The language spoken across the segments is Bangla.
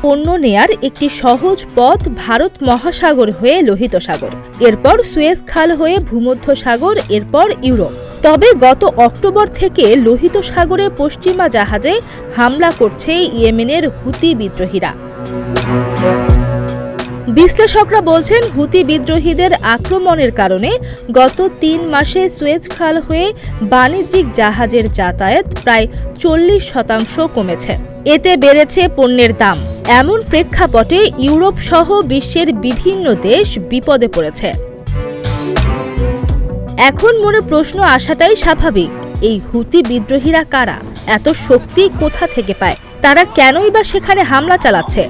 পণ্য নেয়ার একটি সহজ পথ ভারত মহাসাগর হয়ে লোহিত সাগর, এরপর সুয়েজ খাল হয়ে ভূমধ্য সাগর, এরপর ইউরোপ। তবে গত অক্টোবর থেকে লোহিত সাগরে পশ্চিমা জাহাজে হামলা করছে ইয়েমেনের হুতি বিদ্রোহীরা। বিশ্লেষকরা বলছেন, হুতি বিদ্রোহীদের আক্রমণের কারণে গত ৩ মাসে সুয়েজ খাল হয়ে বাণিজ্যিক জাহাজের যাতায়াত প্রায় 40% কমেছে। এতে বেড়েছে পণ্যের দাম। এমন প্রেক্ষাপটে ইউরোপ সহ বিশ্বের বিভিন্ন দেশ বিপদে পড়েছে। এখন মনে প্রশ্ন আসাটাই স্বাভাবিক, এই হুতি বিদ্রোহীরা কারা? এত শক্তি কোথা থেকে পায়? তারা কেনই বা সেখানে হামলা চালাচ্ছে?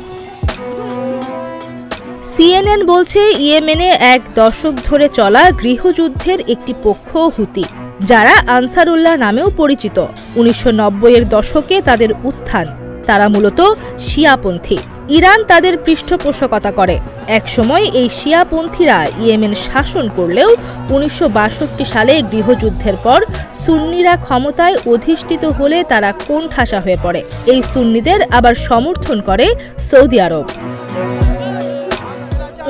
CNN বলছে, ইয়েমেনে 1 দশক ধরে চলা গৃহযুদ্ধের একটি পক্ষ হুতি, যারা আনসারুল্লাহ নামেও পরিচিত। 1990-এর দশকে তাদের উত্থান। তারা মূলত শিয়াপন্থী। ইরান তাদের পৃষ্ঠপোষকতা করে। একসময় এই শিয়াপন্থীরা ইয়েমেন শাসন করলেও 1962 সালে গৃহযুদ্ধের পর সুন্নিরা ক্ষমতায় অধিষ্ঠিত হলে তারা কোণঠাসা হয়ে পড়ে। এই সুন্নিদের আবার সমর্থন করে সৌদি আরব।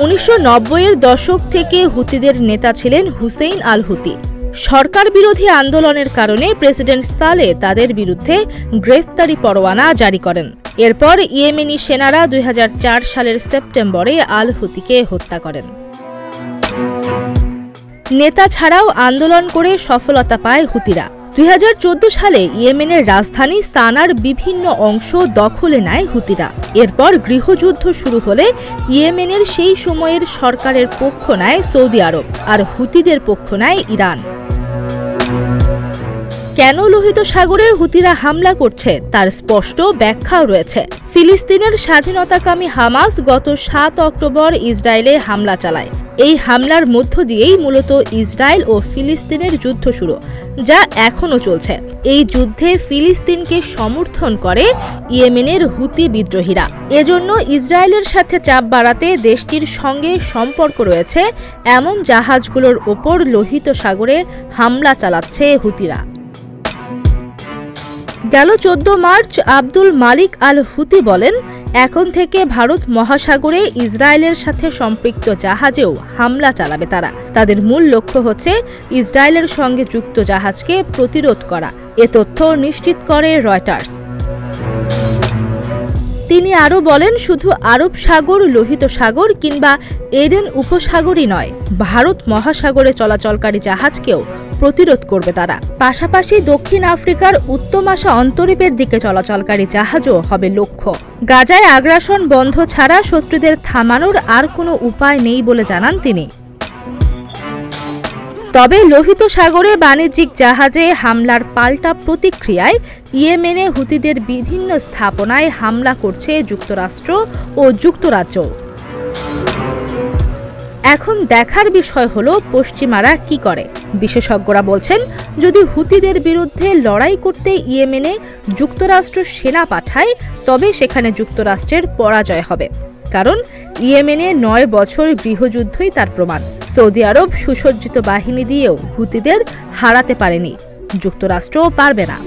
1990-এর দশক থেকে হুতিদের নেতা ছিলেন হুসেইন আল হুতি। সরকার বিরোধী আন্দোলনের কারণে প্রেসিডেন্ট সালেহ তাদের বিরুদ্ধে গ্রেফতারি পরোয়ানা জারি করেন। এরপর ইয়েমেনি সেনারা 2004 সালের সেপ্টেম্বরে আল হুতিকে হত্যা করেন। নেতা ছাড়াও আন্দোলন করে সফলতা পায় হুতিরা। 2014 সালে ইয়েমেনের রাজধানী সানার বিভিন্ন অংশ দখলে নেয় হুতিরা। এরপর গৃহযুদ্ধ শুরু হলে ইয়েমেনের সেই সময়ের সরকারের পক্ষ নেয় সৌদি আরব, আর হুতিদের পক্ষ নেয় ইরান। কেন লোহিত সাগরে হুতিরা হামলা করছে তার স্পষ্ট ব্যাখ্যাও রয়েছে। ফিলিস্তিনের স্বাধীনতাকামী হামাস গত 7 অক্টোবর ইসরায়েলে হামলা চালায়। এই হামলার মধ্য দিয়েই মূলত ইসরায়েল ও ফিলিস্তিনের যুদ্ধ শুরু, যা এখনও চলছে। এই যুদ্ধে ফিলিস্তিনকে সমর্থন করে ইয়েমেনের হুতি বিদ্রোহীরা। এজন্য ইসরায়েলের সাথে চাপ বাড়াতে দেশটির সঙ্গে সম্পর্ক রয়েছে এমন জাহাজগুলোর ওপর লোহিত সাগরে হামলা চালাচ্ছে হুতিরা। গেল 14 মার্চ আব্দুল মালিক আল হুতি বলেন, এখন থেকে ভারত মহাসাগরে ইসরায়েলের সাথে সম্পৃক্ত জাহাজেও হামলা চালাবে তারা। তাদের মূল লক্ষ্য হচ্ছে ইসরায়েলের সঙ্গে যুক্ত জাহাজকে প্রতিরোধ করা। এ তথ্য নিশ্চিত করে রয়টার্স। তিনি আরও বলেন, শুধু আরব সাগর, লোহিত সাগর কিংবা এডেন উপসাগরই নয়, ভারত মহাসাগরে চলাচলকারী জাহাজকেও প্রতিরোধ করবে তারা। পাশাপাশি দক্ষিণ আফ্রিকার উত্তমাশা অন্তরীপের দিকে চলাচলকারী জাহাজও হবে লক্ষ্য। গাজায় আগ্রাসন বন্ধ ছাড়া শত্রুদের থামানোর আর কোনো উপায় নেই বলে জানান তিনি। তবে লোহিত সাগরে বাণিজ্যিক জাহাজে হামলার পাল্টা প্রতিক্রিয়ায় ইয়েমেনে হুতিদের বিভিন্ন স্থাপনায় হামলা করছে যুক্তরাষ্ট্র ও যুক্তরাজ্য। এখন দেখার বিষয় হলো পশ্চিমারা কি করে। বিশেষজ্ঞরা বলছেন, যদি হুতিদের বিরুদ্ধে লড়াই করতে ইয়েমেনে যুক্তরাষ্ট্র সেনা পাঠায়, তবে সেখানে যুক্তরাষ্ট্রের পরাজয় হবে। কারণ ইয়েমেনে 9 বছর গৃহযুদ্ধই তার প্রমাণ। সৌদি আরব সুসজ্জিত বাহিনী দিয়েও হুতিদের হারাতে পারেনি, যুক্তরাষ্ট্রও পারবে না।